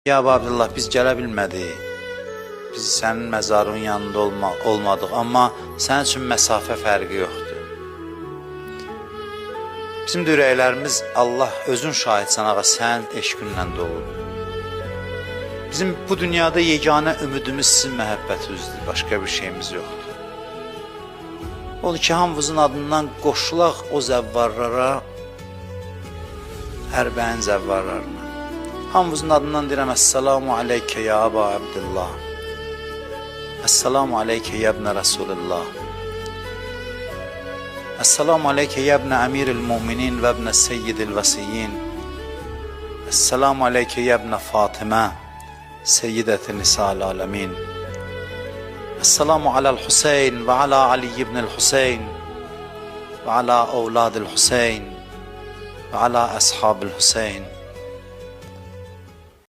Ya Abdullah, biz gələ bilmədik. Biz sənin məzarın yanında olmadıq, amma sənin üçün məsafə fərqi yoxdur. Bizim də ürəklərimiz, Allah özün şahidsən ağa, sənin eşqinlə dolub. Bizim bu dünyada yeganə ümidimiz sizin məhəbbətinizdir, başqa bir şeyimiz yoxdur. Odur ki, hamımızın adından qoşulaq o zəvvarlara, Ərbəin zəvvarlarına. Hamımızın adından deyirəm, Əssalamu aleykə ya Əba Abdullah. Əssalamu aleykə ya ibnə Rasulullah. Əssalamu aleykə ya ibnə Əmiril Müminin və ibnə Seyyidil Vəsiyin. Əssalamu aleykə ya ibnə Fatimə, Seyyidəti Nisa'l Aləmin. Əssalamu aləl Hüseyin və alə Ali ibnəl Hüseyin və alə əvladil Hüseyin və alə əshabil Hüseyin.